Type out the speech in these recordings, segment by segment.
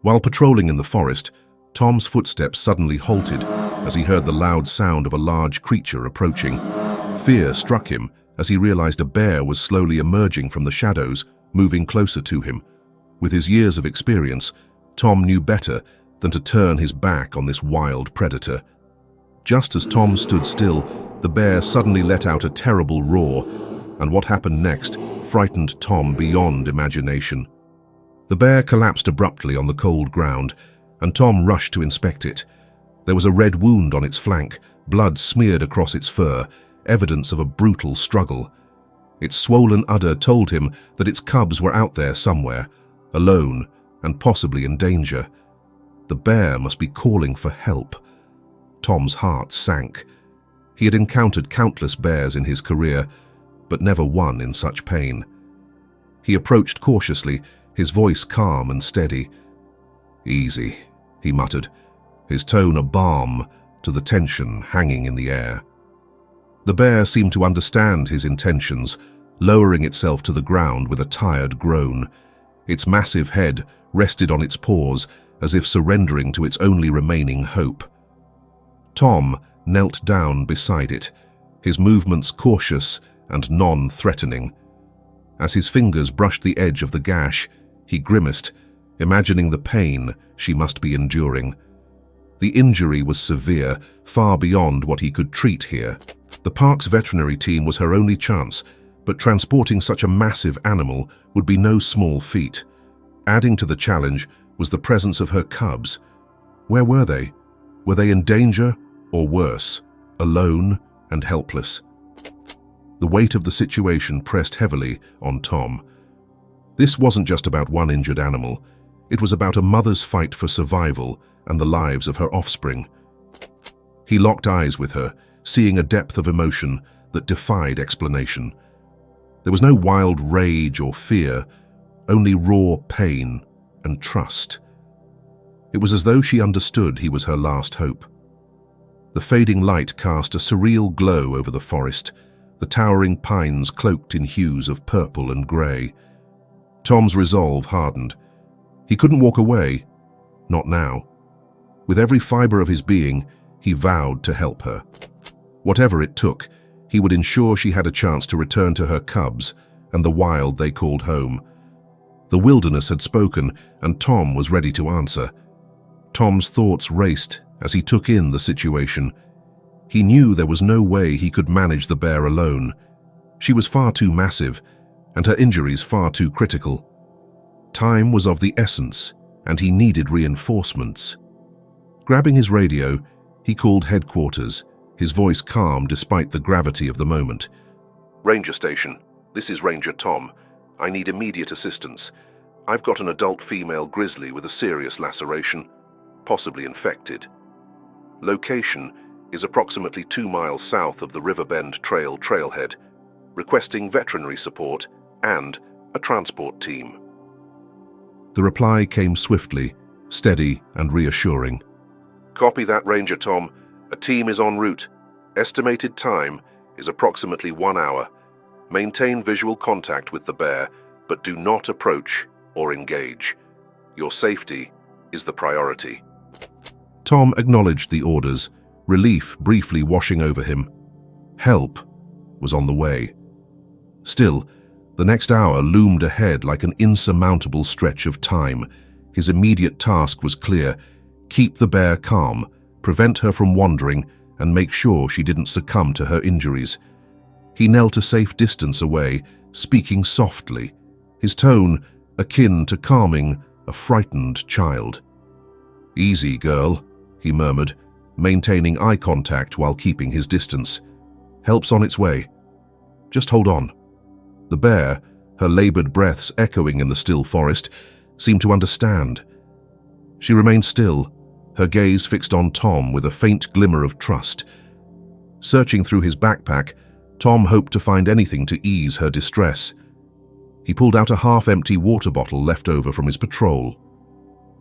While patrolling in the forest, Tom's footsteps suddenly halted as he heard the loud sound of a large creature approaching. Fear struck him as he realized a bear was slowly emerging from the shadows, moving closer to him. With his years of experience, Tom knew better than to turn his back on this wild predator. Just as Tom stood still, the bear suddenly let out a terrible roar, and what happened next frightened Tom beyond imagination. The bear collapsed abruptly on the cold ground, and Tom rushed to inspect it. There was a red wound on its flank, blood smeared across its fur, evidence of a brutal struggle. Its swollen udder told him that its cubs were out there somewhere, alone and possibly in danger. The bear must be calling for help. Tom's heart sank. He had encountered countless bears in his career, but never one in such pain. He approached cautiously, his voice calm and steady. "Easy," he muttered, his tone a balm to the tension hanging in the air. The bear seemed to understand his intentions, lowering itself to the ground with a tired groan. Its massive head rested on its paws, as if surrendering to its only remaining hope. Tom knelt down beside it, his movements cautious and non-threatening. As his fingers brushed the edge of the gash, he grimaced, imagining the pain she must be enduring. The injury was severe, far beyond what he could treat here. The park's veterinary team was her only chance, but transporting such a massive animal would be no small feat. Adding to the challenge was the presence of her cubs. Where were they? Were they in danger, or worse, alone and helpless? The weight of the situation pressed heavily on Tom. This wasn't just about one injured animal. It was about a mother's fight for survival and the lives of her offspring. He locked eyes with her, seeing a depth of emotion that defied explanation. There was no wild rage or fear, only raw pain and trust. It was as though she understood he was her last hope. The fading light cast a surreal glow over the forest, the towering pines cloaked in hues of purple and grey. Tom's resolve hardened. He couldn't walk away, not now. With every fibre of his being, he vowed to help her. Whatever it took, he would ensure she had a chance to return to her cubs and the wild they called home. The wilderness had spoken, and Tom was ready to answer. Tom's thoughts raced as he took in the situation. He knew there was no way he could manage the bear alone. She was far too massive, and her injuries far too critical. Time was of the essence, and he needed reinforcements. Grabbing his radio, he called headquarters, his voice calm despite the gravity of the moment. "Ranger Station, this is Ranger Tom. I need immediate assistance. I've got an adult female grizzly with a serious laceration, possibly infected. Location is approximately 2 miles south of the Riverbend Trail trailhead, requesting veterinary support and a transport team." The reply came swiftly, steady and reassuring. "Copy that, Ranger Tom. A team is en route. Estimated time is approximately 1 hour. Maintain visual contact with the bear, but do not approach or engage. Your safety is the priority." Tom acknowledged the orders, relief briefly washing over him. Help was on the way. Still, the next hour loomed ahead like an insurmountable stretch of time. His immediate task was clear: keep the bear calm, prevent her from wandering, and make sure she didn't succumb to her injuries. He knelt a safe distance away, speaking softly, his tone akin to calming a frightened child. "Easy, girl," he murmured, maintaining eye contact while keeping his distance. "Help's on its way. Just hold on." The bear, her labored breaths echoing in the still forest, seemed to understand. She remained still, her gaze fixed on Tom with a faint glimmer of trust. Searching through his backpack, Tom hoped to find anything to ease her distress. He pulled out a half-empty water bottle left over from his patrol.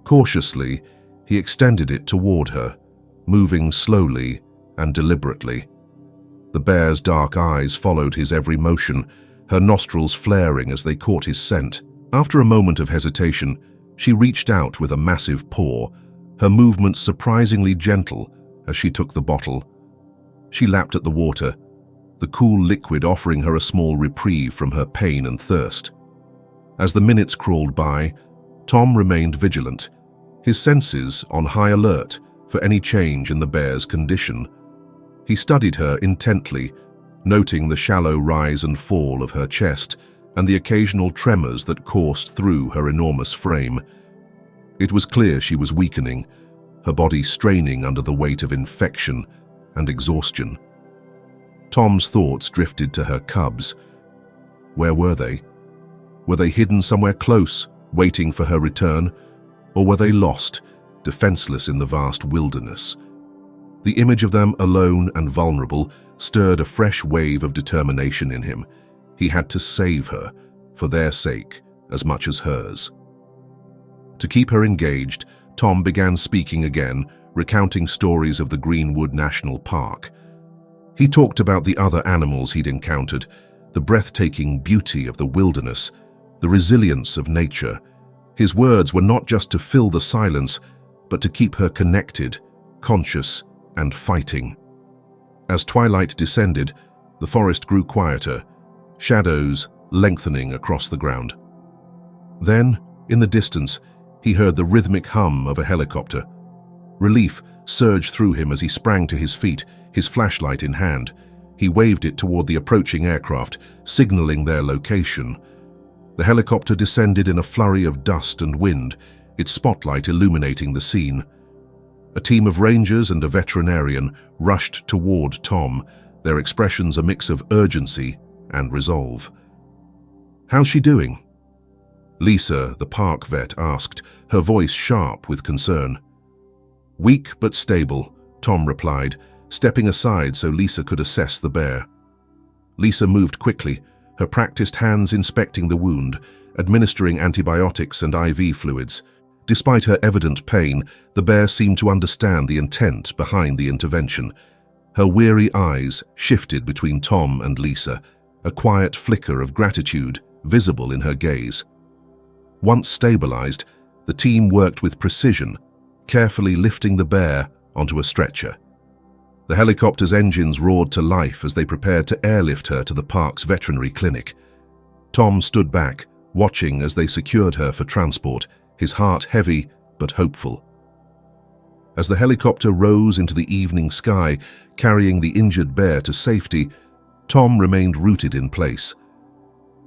Cautiously, he extended it toward her, moving slowly and deliberately. The bear's dark eyes followed his every motion, her nostrils flaring as they caught his scent. After a moment of hesitation, She reached out with a massive paw, her movements surprisingly gentle as she took the bottle. She lapped at the water, the cool liquid offering her a small reprieve from her pain and thirst. As the minutes crawled by, Tom remained vigilant, his senses on high alert for any change in the bear's condition. He studied her intently, noting the shallow rise and fall of her chest and the occasional tremors that coursed through her enormous frame. It was clear she was weakening, her body straining under the weight of infection and exhaustion. Tom's thoughts drifted to her cubs. Where were they? Were they hidden somewhere close, waiting for her return? Or were they lost, defenseless in the vast wilderness? The image of them alone and vulnerable stirred a fresh wave of determination in him. He had to save her, for their sake as much as hers. To keep her engaged, Tom began speaking again, recounting stories of the Greenwood National Park. He talked about the other animals he'd encountered, the breathtaking beauty of the wilderness, the resilience of nature. His words were not just to fill the silence, but to keep her connected, conscious, and fighting. As twilight descended, the forest grew quieter, shadows lengthening across the ground. Then, in the distance, he heard the rhythmic hum of a helicopter. Relief surged through him as he sprang to his feet, his flashlight in hand. He waved it toward the approaching aircraft, signaling their location. The helicopter descended in a flurry of dust and wind, its spotlight illuminating the scene. A team of rangers and a veterinarian rushed toward Tom, their expressions a mix of urgency and resolve. "How's she doing?" Lisa, the park vet, asked, her voice sharp with concern. "Weak but stable," Tom replied, stepping aside so Lisa could assess the bear. Lisa moved quickly, her practiced hands inspecting the wound, administering antibiotics and IV fluids. Despite her evident pain, the bear seemed to understand the intent behind the intervention. Her weary eyes shifted between Tom and Lisa, a quiet flicker of gratitude visible in her gaze. Once stabilized, the team worked with precision, carefully lifting the bear onto a stretcher. The helicopter's engines roared to life as they prepared to airlift her to the park's veterinary clinic. Tom stood back, watching as they secured her for transport, his heart heavy but hopeful. As the helicopter rose into the evening sky, carrying the injured bear to safety, Tom remained rooted in place.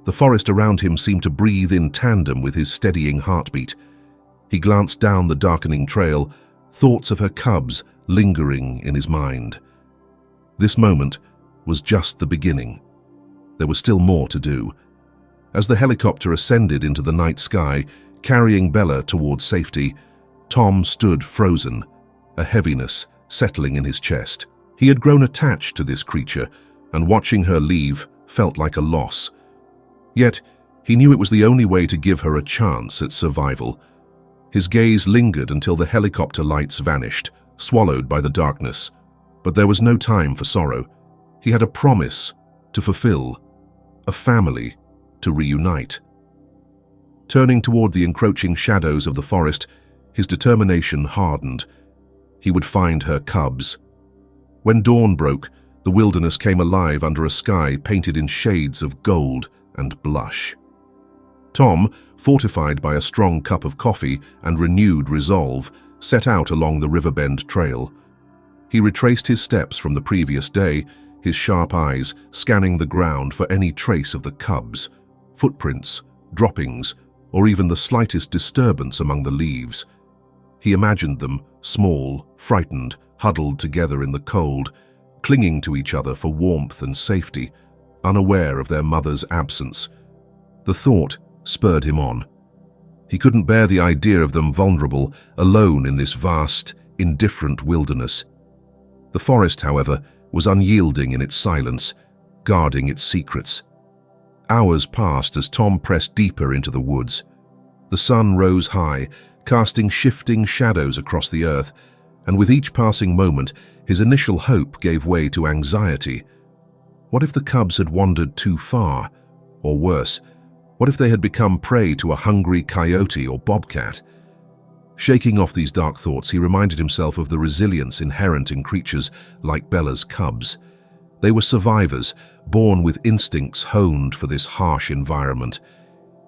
The forest around him seemed to breathe in tandem with his steadying heartbeat. He glanced down the darkening trail, thoughts of her cubs lingering in his mind. This moment was just the beginning. There was still more to do. As the helicopter ascended into the night sky, carrying Bella towards safety, Tom stood frozen, a heaviness settling in his chest. He had grown attached to this creature, and watching her leave felt like a loss. Yet, he knew it was the only way to give her a chance at survival. His gaze lingered until the helicopter lights vanished, swallowed by the darkness. But there was no time for sorrow. He had a promise to fulfill, a family to reunite. Turning toward the encroaching shadows of the forest, his determination hardened. He would find her cubs. When dawn broke, the wilderness came alive under a sky painted in shades of gold and blush. Tom, fortified by a strong cup of coffee and renewed resolve, set out along the Riverbend Trail. He retraced his steps from the previous day, his sharp eyes scanning the ground for any trace of the cubs, footprints, droppings, or even the slightest disturbance among the leaves. He imagined them, small, frightened, huddled together in the cold, clinging to each other for warmth and safety, unaware of their mother's absence. The thought spurred him on. He couldn't bear the idea of them vulnerable, alone in this vast, indifferent wilderness. The forest, however, was unyielding in its silence, guarding its secrets. Hours passed as Tom pressed deeper into the woods. The sun rose high, casting shifting shadows across the earth, and with each passing moment, his initial hope gave way to anxiety. What if the cubs had wandered too far? Or worse, What if they had become prey to a hungry coyote or bobcat? Shaking off these dark thoughts, he reminded himself of the resilience inherent in creatures like Bella's cubs. They were survivors, born with instincts honed for this harsh environment.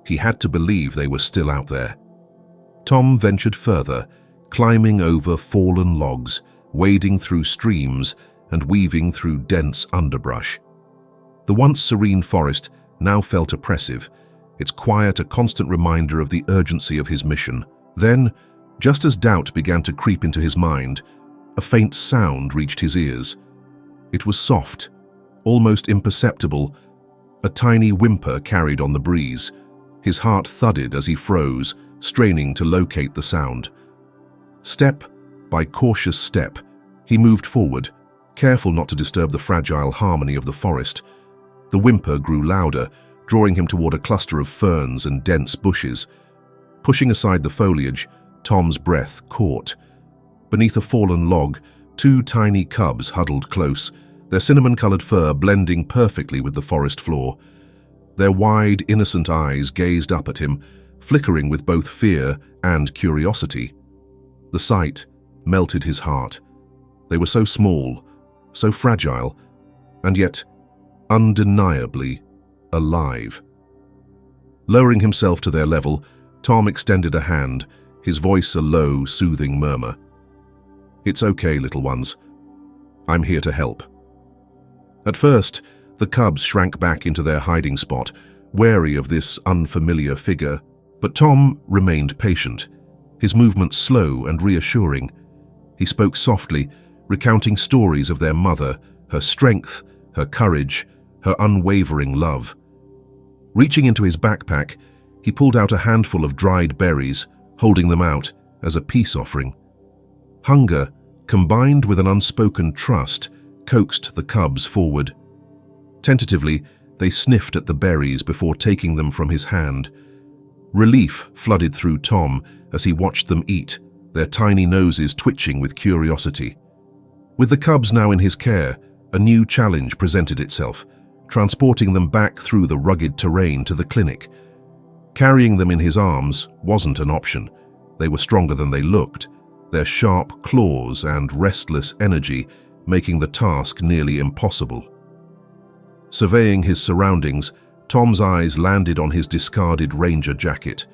He had to believe they were still out there. Tom ventured further, climbing over fallen logs, wading through streams, and weaving through dense underbrush. The once serene forest now felt oppressive, its quiet a constant reminder of the urgency of his mission. Then, just as doubt began to creep into his mind, a faint sound reached his ears. It was soft, almost imperceptible, a tiny whimper carried on the breeze. His heart thudded as he froze, straining to locate the sound. Step by cautious step, he moved forward, careful not to disturb the fragile harmony of the forest. The whimper grew louder, drawing him toward a cluster of ferns and dense bushes. Pushing aside the foliage, Tom's breath caught. Beneath a fallen log, two tiny cubs huddled close, their cinnamon-colored fur blending perfectly with the forest floor. Their wide, innocent eyes gazed up at him, flickering with both fear and curiosity. The sight melted his heart. They were so small, so fragile, and yet undeniably alive. Lowering himself to their level, Tom extended a hand, his voice a low, soothing murmur. "It's okay, little ones. I'm here to help." At first, the cubs shrank back into their hiding spot, wary of this unfamiliar figure, but Tom remained patient, his movements slow and reassuring. He spoke softly, recounting stories of their mother, her strength, her courage, her unwavering love. Reaching into his backpack, he pulled out a handful of dried berries, holding them out as a peace offering. Hunger, combined with an unspoken trust, coaxed the cubs forward. Tentatively, they sniffed at the berries before taking them from his hand. Relief flooded through Tom as he watched them eat, their tiny noses twitching with curiosity. With the cubs now in his care, a new challenge presented itself, transporting them back through the rugged terrain to the clinic. Carrying them in his arms wasn't an option. They were stronger than they looked, their sharp claws and restless energy making the task nearly impossible. Surveying his surroundings, Tom's eyes landed on his discarded ranger jacket.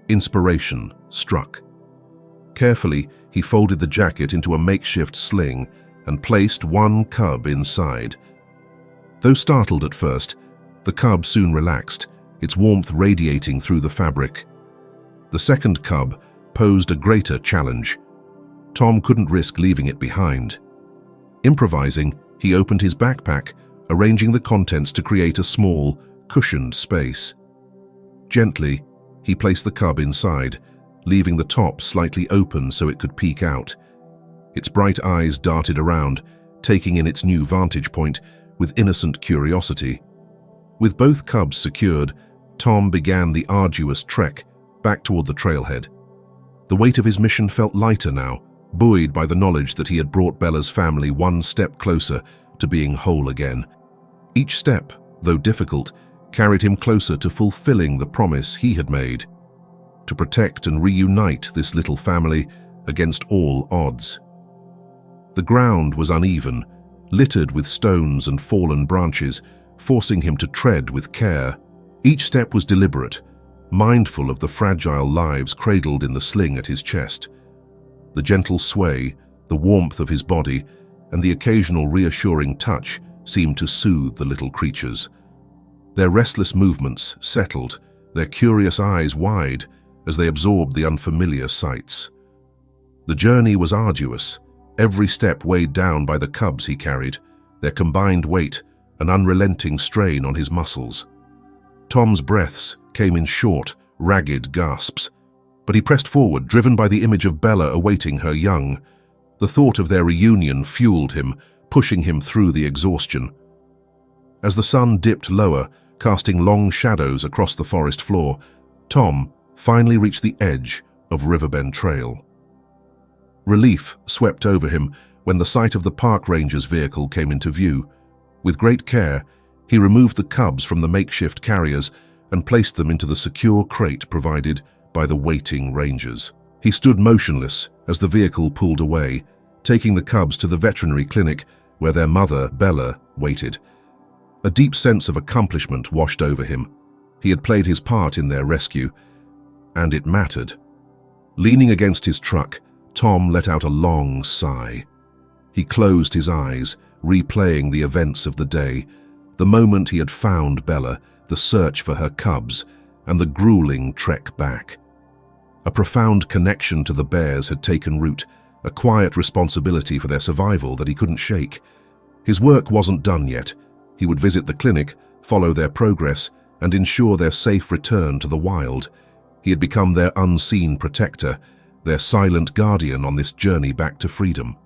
Inspiration struck. Carefully, he folded the jacket into a makeshift sling and placed one cub inside. Though startled at first, the cub soon relaxed, its warmth radiating through the fabric. The second cub posed a greater challenge. Tom couldn't risk leaving it behind. Improvising, he opened his backpack, arranging the contents to create a small, cushioned space. Gently, he placed the cub inside, leaving the top slightly open so it could peek out. Its bright eyes darted around, taking in its new vantage point with innocent curiosity. With both cubs secured, Tom began the arduous trek back toward the trailhead. The weight of his mission felt lighter now, buoyed by the knowledge that he had brought Bella's family one step closer to being whole again. Each step, though difficult, carried him closer to fulfilling the promise he had made, to protect and reunite this little family against all odds. The ground was uneven, littered with stones and fallen branches, forcing him to tread with care. Each step was deliberate, mindful of the fragile lives cradled in the sling at his chest. The gentle sway, the warmth of his body, and the occasional reassuring touch seemed to soothe the little creatures. Their restless movements settled, their curious eyes wide as they absorbed the unfamiliar sights. The journey was arduous, every step weighed down by the cubs he carried, their combined weight an unrelenting strain on his muscles. Tom's breaths came in short, ragged gasps, but he pressed forward, driven by the image of Bella awaiting her young. The thought of their reunion fueled him, pushing him through the exhaustion. As the sun dipped lower, casting long shadows across the forest floor, Tom finally reached the edge of Riverbend Trail. Relief swept over him when the sight of the park ranger's vehicle came into view. With great care, he removed the cubs from the makeshift carriers and placed them into the secure crate provided by the waiting rangers. He stood motionless as the vehicle pulled away, taking the cubs to the veterinary clinic where their mother, Bella, waited. A deep sense of accomplishment washed over him. He had played his part in their rescue, and it mattered. Leaning against his truck, Tom let out a long sigh. He closed his eyes, replaying the events of the day, the moment he had found Bella, the search for her cubs, and the grueling trek back. A profound connection to the bears had taken root, a quiet responsibility for their survival that he couldn't shake. His work wasn't done yet. He would visit the clinic, follow their progress, and ensure their safe return to the wild. He had become their unseen protector, their silent guardian on this journey back to freedom.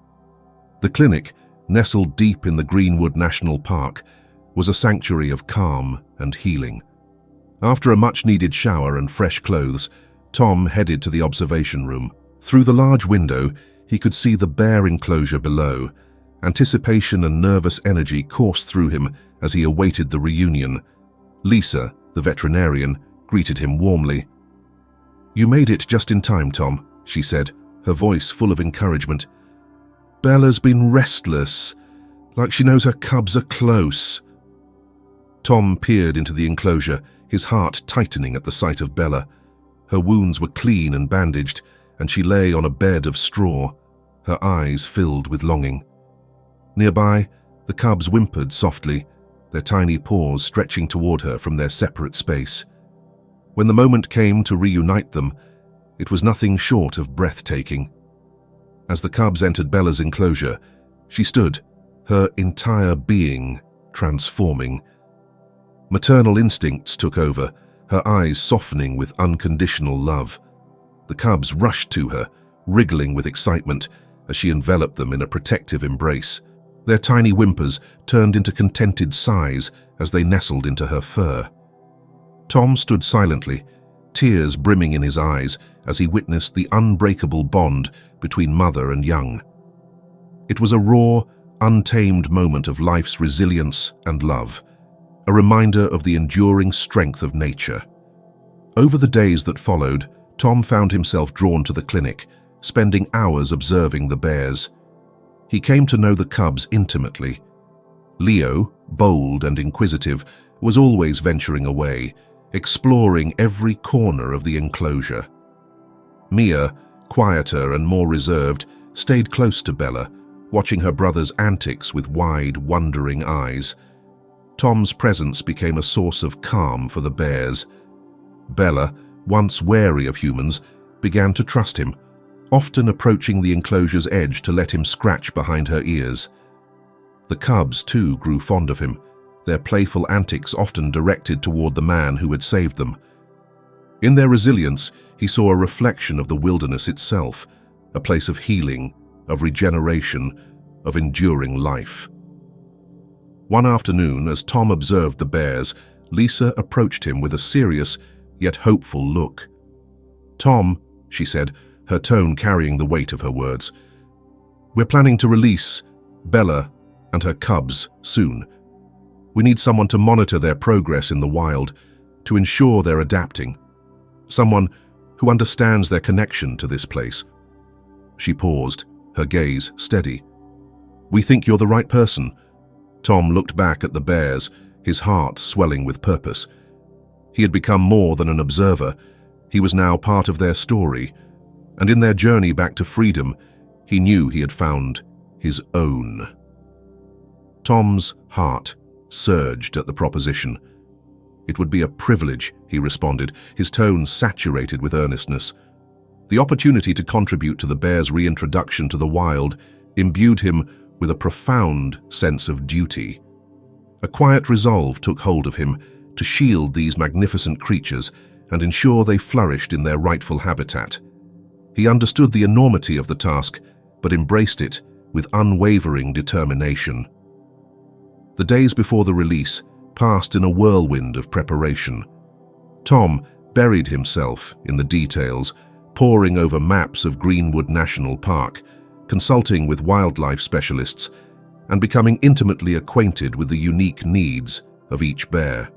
The clinic, nestled deep in the Greenwood National Park, was a sanctuary of calm and healing. After a much-needed shower and fresh clothes, Tom headed to the observation room. Through the large window, he could see the bear enclosure below. Anticipation and nervous energy coursed through him as he awaited the reunion. Lisa, the veterinarian, greeted him warmly. "You made it just in time, Tom," she said, her voice full of encouragement. "Bella's been restless, like she knows her cubs are close." Tom peered into the enclosure, his heart tightening at the sight of Bella. Her wounds were clean and bandaged, and she lay on a bed of straw, her eyes filled with longing. Nearby, the cubs whimpered softly, their tiny paws stretching toward her from their separate space. When the moment came to reunite them, it was nothing short of breathtaking. As the cubs entered Bella's enclosure, she stood, her entire being transforming. Maternal instincts took over, her eyes softening with unconditional love. The cubs rushed to her, wriggling with excitement as she enveloped them in a protective embrace. Their tiny whimpers turned into contented sighs as they nestled into her fur. Tom stood silently, tears brimming in his eyes as he witnessed the unbreakable bond between mother and young. It was a raw, untamed moment of life's resilience and love, a reminder of the enduring strength of nature. Over the days that followed, Tom found himself drawn to the clinic, spending hours observing the bears. He came to know the cubs intimately. Leo, bold and inquisitive, was always venturing away, exploring every corner of the enclosure. Mia, quieter and more reserved, stayed close to Bella, watching her brother's antics with wide, wondering eyes. Tom's presence became a source of calm for the bears. Bella, once wary of humans, began to trust him, often approaching the enclosure's edge to let him scratch behind her ears. The cubs, too, grew fond of him, their playful antics often directed toward the man who had saved them. In their resilience, he saw a reflection of the wilderness itself, a place of healing, of regeneration, of enduring life. One afternoon, as Tom observed the bears, Lisa approached him with a serious yet hopeful look. "Tom," she said, her tone carrying the weight of her words, "we're planning to release Bella and her cubs soon. We need someone to monitor their progress in the wild, to ensure they're adapting. Someone who understands their connection to this place." She paused, her gaze steady. "We think you're the right person." Tom looked back at the bears, his heart swelling with purpose. He had become more than an observer. He was now part of their story, and in their journey back to freedom, he knew he had found his own. Tom's heart surged at the proposition. "It would be a privilege," he responded, his tone saturated with earnestness. The opportunity to contribute to the bears' reintroduction to the wild imbued him with a profound sense of duty. A quiet resolve took hold of him to shield these magnificent creatures and ensure they flourished in their rightful habitat. He understood the enormity of the task, but embraced it with unwavering determination. The days before the release passed in a whirlwind of preparation. Tom buried himself in the details, poring over maps of Greenwood National Park, consulting with wildlife specialists, and becoming intimately acquainted with the unique needs of each bear.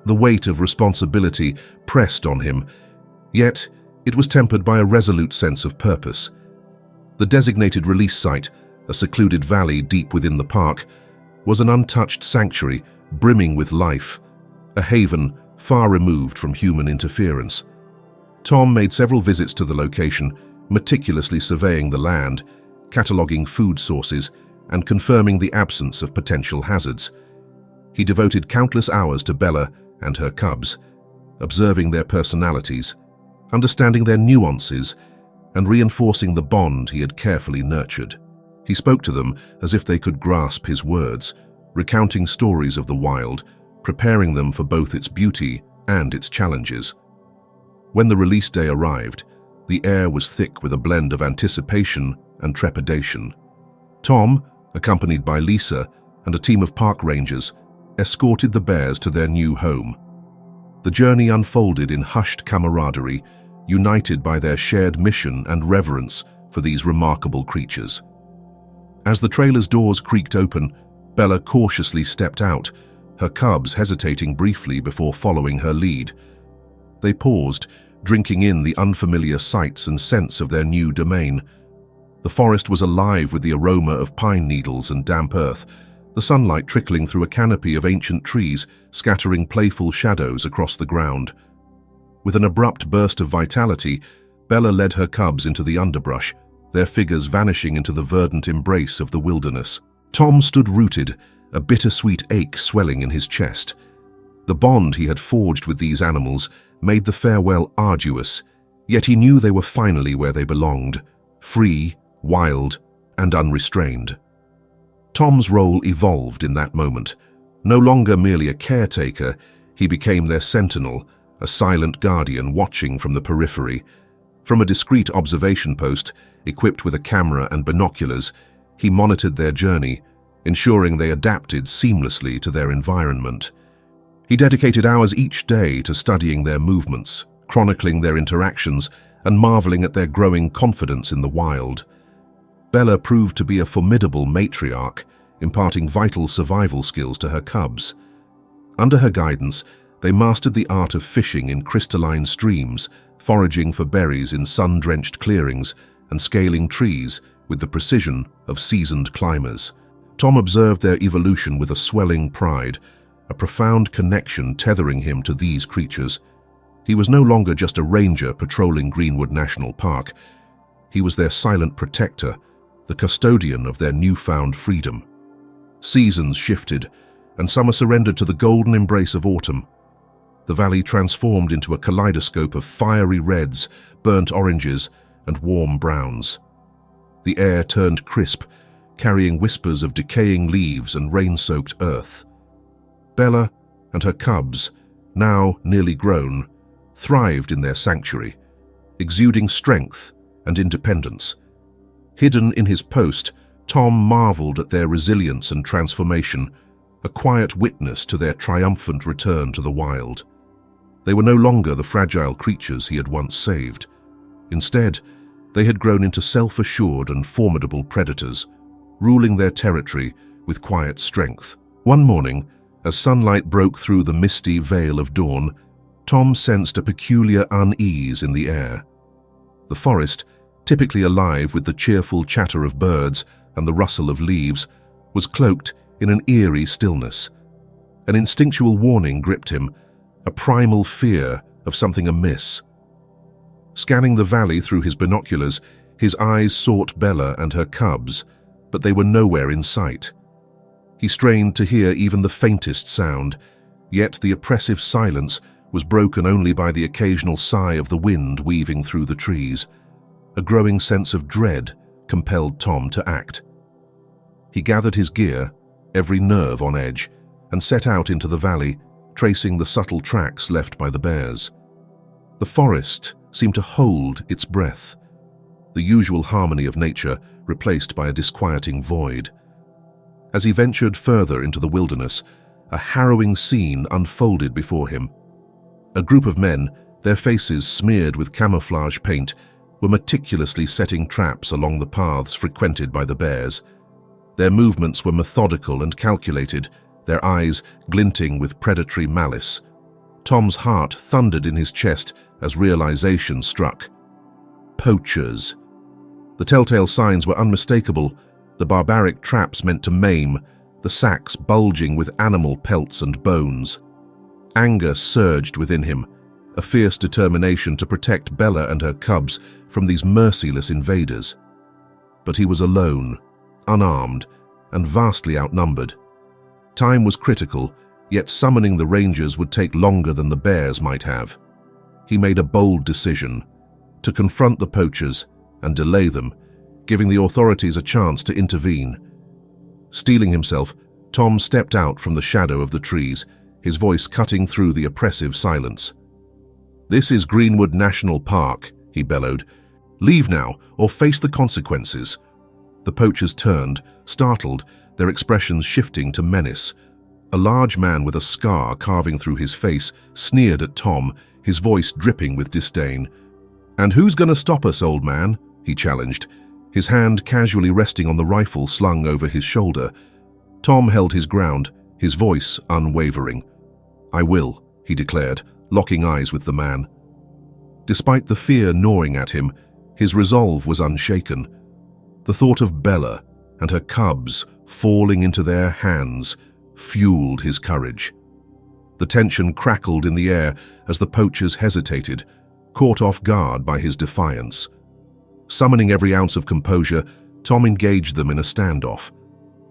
The weight of responsibility pressed on him, yet it was tempered by a resolute sense of purpose. The designated release site, a secluded valley deep within the park, was an untouched sanctuary brimming with life, a haven far removed from human interference. Tom made several visits to the location, meticulously surveying the land, cataloguing food sources, and confirming the absence of potential hazards. He devoted countless hours to Bella and her cubs, observing their personalities, understanding their nuances, and reinforcing the bond he had carefully nurtured. He spoke to them as if they could grasp his words, recounting stories of the wild, preparing them for both its beauty and its challenges. When the release day arrived, the air was thick with a blend of anticipation and trepidation. Tom, accompanied by Lisa and a team of park rangers, escorted the bears to their new home. The journey unfolded in hushed camaraderie, united by their shared mission and reverence for these remarkable creatures. As the trailer's doors creaked open, Bella cautiously stepped out, her cubs hesitating briefly before following her lead. They paused, drinking in the unfamiliar sights and scents of their new domain. The forest was alive with the aroma of pine needles and damp earth, the sunlight trickling through a canopy of ancient trees, scattering playful shadows across the ground. With an abrupt burst of vitality, Bella led her cubs into the underbrush, their figures vanishing into the verdant embrace of the wilderness. Tom stood rooted, a bittersweet ache swelling in his chest. The bond he had forged with these animals made the farewell arduous, yet he knew they were finally where they belonged, free, wild, and unrestrained. Tom's role evolved in that moment. No longer merely a caretaker, he became their sentinel, a silent guardian watching from the periphery. From a discreet observation post, equipped with a camera and binoculars, he monitored their journey, ensuring they adapted seamlessly to their environment. He dedicated hours each day to studying their movements, chronicling their interactions, and marveling at their growing confidence in the wild. Bella proved to be a formidable matriarch, imparting vital survival skills to her cubs. Under her guidance, they mastered the art of fishing in crystalline streams, foraging for berries in sun-drenched clearings, and scaling trees with the precision of seasoned climbers. Tom observed their evolution with a swelling pride, a profound connection tethering him to these creatures. He was no longer just a ranger patrolling Greenwood National Park. He was their silent protector, the custodian of their newfound freedom. Seasons shifted, and summer surrendered to the golden embrace of autumn. The valley transformed into a kaleidoscope of fiery reds, burnt oranges, and warm browns. The air turned crisp, carrying whispers of decaying leaves and rain-soaked earth. Bella and her cubs, now nearly grown, thrived in their sanctuary, exuding strength and independence. Hidden in his post, Tom marveled at their resilience and transformation, a quiet witness to their triumphant return to the wild. They were no longer the fragile creatures he had once saved. Instead, they had grown into self-assured and formidable predators, ruling their territory with quiet strength. One morning, as sunlight broke through the misty veil of dawn, Tom sensed a peculiar unease in the air. The forest, typically alive with the cheerful chatter of birds and the rustle of leaves, was cloaked in an eerie stillness. An instinctual warning gripped him, a primal fear of something amiss. Scanning the valley through his binoculars, his eyes sought Bella and her cubs, but they were nowhere in sight. He strained to hear even the faintest sound, yet the oppressive silence was broken only by the occasional sigh of the wind weaving through the trees. A growing sense of dread compelled Tom to act. He gathered his gear, every nerve on edge, and set out into the valley, tracing the subtle tracks left by the bears. The forest seemed to hold its breath, the usual harmony of nature replaced by a disquieting void. As he ventured further into the wilderness, a harrowing scene unfolded before him. A group of men, their faces smeared with camouflage paint, were meticulously setting traps along the paths frequented by the bears. Their movements were methodical and calculated, their eyes glinting with predatory malice. Tom's heart thundered in his chest as realization struck. Poachers. The telltale signs were unmistakable, the barbaric traps meant to maim, the sacks bulging with animal pelts and bones. Anger surged within him, a fierce determination to protect Bella and her cubs from these merciless invaders. But he was alone, unarmed, and vastly outnumbered. Time was critical, yet summoning the rangers would take longer than the bears might have. He made a bold decision to confront the poachers and delay them, giving the authorities a chance to intervene. Steeling himself, Tom stepped out from the shadow of the trees, his voice cutting through the oppressive silence. "This is Greenwood National Park," he bellowed. "Leave now, or face the consequences." The poachers turned, startled, their expressions shifting to menace. A large man with a scar carving through his face sneered at Tom, his voice dripping with disdain. "And who's gonna stop us, old man?" he challenged, his hand casually resting on the rifle slung over his shoulder. Tom held his ground, his voice unwavering. "I will," he declared, locking eyes with the man. Despite the fear gnawing at him, his resolve was unshaken. The thought of Bella and her cubs falling into their hands fueled his courage. The tension crackled in the air as the poachers hesitated, caught off guard by his defiance. Summoning every ounce of composure, Tom engaged them in a standoff.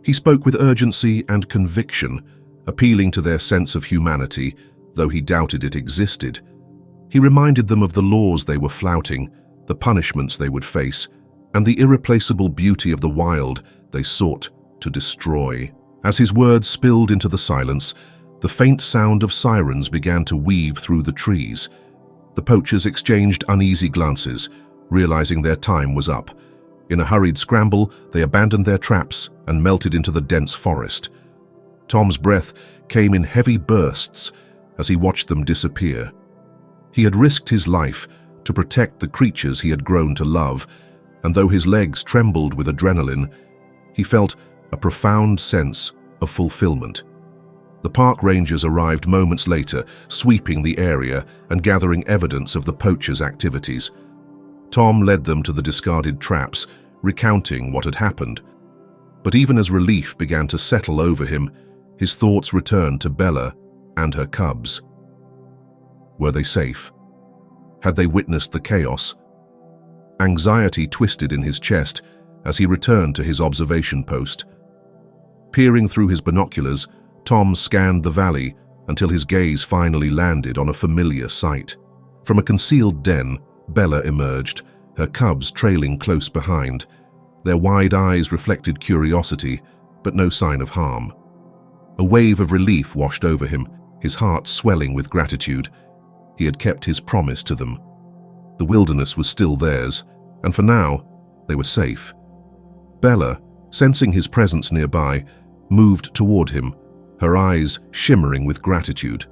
He spoke with urgency and conviction, appealing to their sense of humanity, though he doubted it existed. He reminded them of the laws they were flouting, the punishments they would face, and the irreplaceable beauty of the wild they sought to destroy. As his words spilled into the silence, the faint sound of sirens began to weave through the trees. The poachers exchanged uneasy glances, realizing their time was up. In a hurried scramble, they abandoned their traps and melted into the dense forest. Tom's breath came in heavy bursts as he watched them disappear. He had risked his life to protect the creatures he had grown to love, and though his legs trembled with adrenaline, he felt a profound sense of fulfillment. The park rangers arrived moments later, sweeping the area and gathering evidence of the poachers' activities. Tom led them to the discarded traps, recounting what had happened. But even as relief began to settle over him, his thoughts returned to Bella and her cubs. Were they safe? Had they witnessed the chaos? Anxiety twisted in his chest as he returned to his observation post. Peering through his binoculars, Tom scanned the valley until his gaze finally landed on a familiar sight. From a concealed den, Bella emerged, her cubs trailing close behind. Their wide eyes reflected curiosity, but no sign of harm. A wave of relief washed over him, his heart swelling with gratitude. He had kept his promise to them. The wilderness was still theirs, and for now, they were safe. Bella, sensing his presence nearby, moved toward him, her eyes shimmering with gratitude.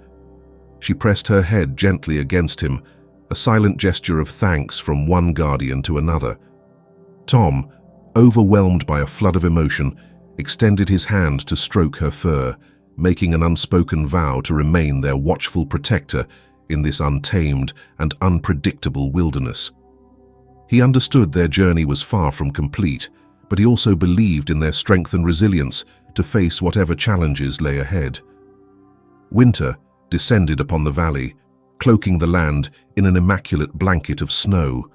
She pressed her head gently against him, a silent gesture of thanks from one guardian to another. Tom, overwhelmed by a flood of emotion, extended his hand to stroke her fur, making an unspoken vow to remain their watchful protector in this untamed and unpredictable wilderness. He understood their journey was far from complete, but he also believed in their strength and resilience to face whatever challenges lay ahead. Winter descended upon the valley, cloaking the land in an immaculate blanket of snow.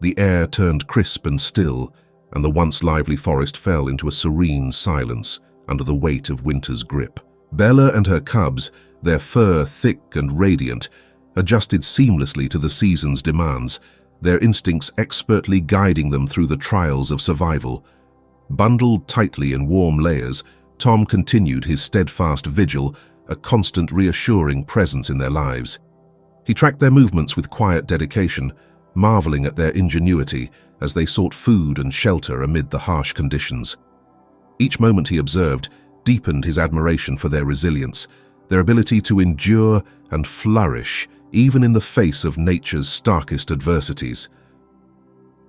The air turned crisp and still, and the once lively forest fell into a serene silence under the weight of winter's grip. Bella and her cubs, their fur thick and radiant, adjusted seamlessly to the season's demands, their instincts expertly guiding them through the trials of survival. Bundled tightly in warm layers, Tom continued his steadfast vigil, a constant reassuring presence in their lives. He tracked their movements with quiet dedication, marveling at their ingenuity as they sought food and shelter amid the harsh conditions. Each moment he observed deepened his admiration for their resilience, their ability to endure and flourish even in the face of nature's starkest adversities.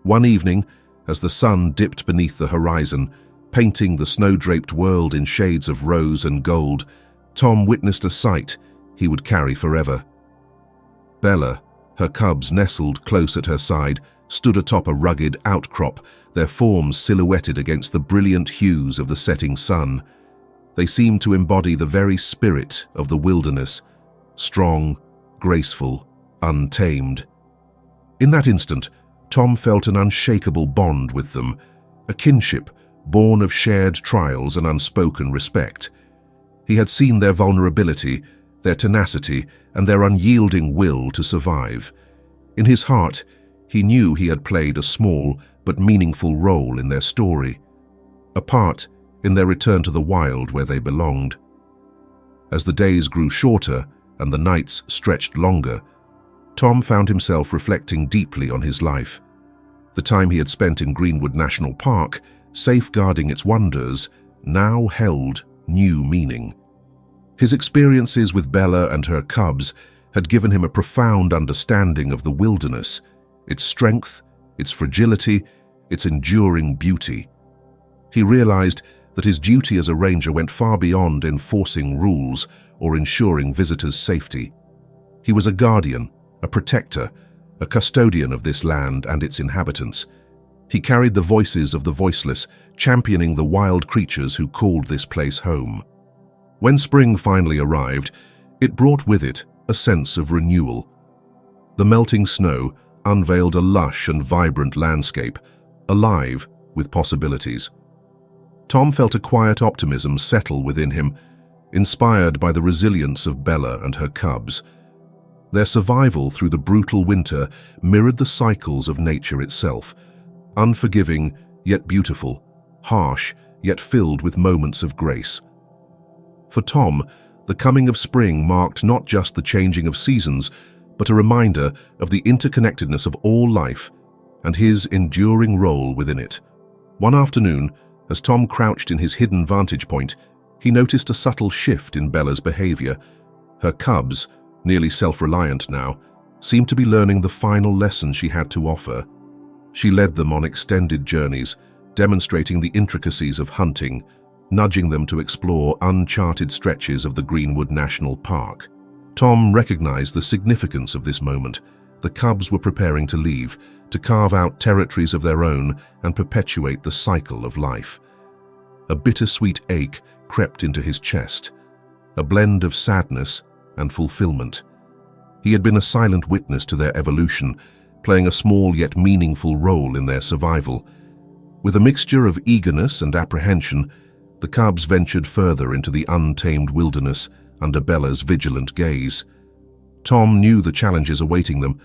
One evening, as the sun dipped beneath the horizon, painting the snow-draped world in shades of rose and gold, Tom witnessed a sight he would carry forever. Bella, her cubs nestled close at her side, stood atop a rugged outcrop, their forms silhouetted against the brilliant hues of the setting sun. They seemed to embody the very spirit of the wilderness, strong, graceful, untamed. In that instant, Tom felt an unshakable bond with them, a kinship born of shared trials and unspoken respect. He had seen their vulnerability, their tenacity, and their unyielding will to survive. In his heart, he knew he had played a small but meaningful role in their story, a part in their return to the wild where they belonged. As the days grew shorter and the nights stretched longer, Tom found himself reflecting deeply on his life. The time he had spent in Greenwood National Park, safeguarding its wonders, now held new meaning. His experiences with Bella and her cubs had given him a profound understanding of the wilderness, its strength, its fragility, its enduring beauty. He realized that his duty as a ranger went far beyond enforcing rules or ensuring visitors' safety. He was a guardian, a protector, a custodian of this land and its inhabitants. He carried the voices of the voiceless, championing the wild creatures who called this place home. When spring finally arrived, it brought with it a sense of renewal. The melting snow unveiled a lush and vibrant landscape, alive with possibilities. Tom felt a quiet optimism settle within him, inspired by the resilience of Bella and her cubs. Their survival through the brutal winter mirrored the cycles of nature itself, unforgiving yet beautiful, harsh yet filled with moments of grace. For Tom, the coming of spring marked not just the changing of seasons, but a reminder of the interconnectedness of all life and his enduring role within it. One afternoon, as Tom crouched in his hidden vantage point, he noticed a subtle shift in Bella's behavior. Her cubs, nearly self-reliant now, seemed to be learning the final lesson she had to offer. She led them on extended journeys, demonstrating the intricacies of hunting, nudging them to explore uncharted stretches of the Greenwood National Park. Tom recognized the significance of this moment. The cubs were preparing to leave, to carve out territories of their own and perpetuate the cycle of life. A bittersweet ache crept into his chest, a blend of sadness and fulfillment. He had been a silent witness to their evolution, playing a small yet meaningful role in their survival. With a mixture of eagerness and apprehension, the cubs ventured further into the untamed wilderness under Bella's vigilant gaze. Tom knew the challenges awaiting them,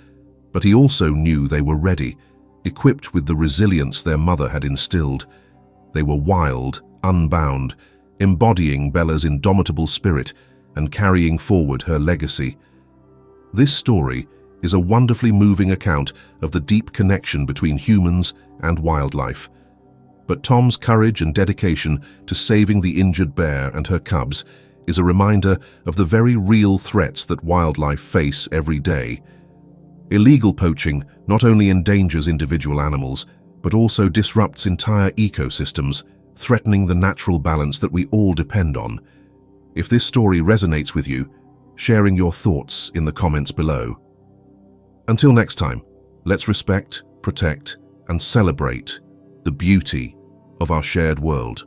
but he also knew they were ready, equipped with the resilience their mother had instilled. They were wild, unbound, embodying Bella's indomitable spirit and carrying forward her legacy. This story is a wonderfully moving account of the deep connection between humans and wildlife. But Tom's courage and dedication to saving the injured bear and her cubs is a reminder of the very real threats that wildlife face every day. Illegal poaching not only endangers individual animals, but also disrupts entire ecosystems, threatening the natural balance that we all depend on. If this story resonates with you, sharing your thoughts in the comments below. Until next time, let's respect, protect, and celebrate the beauty of our shared world.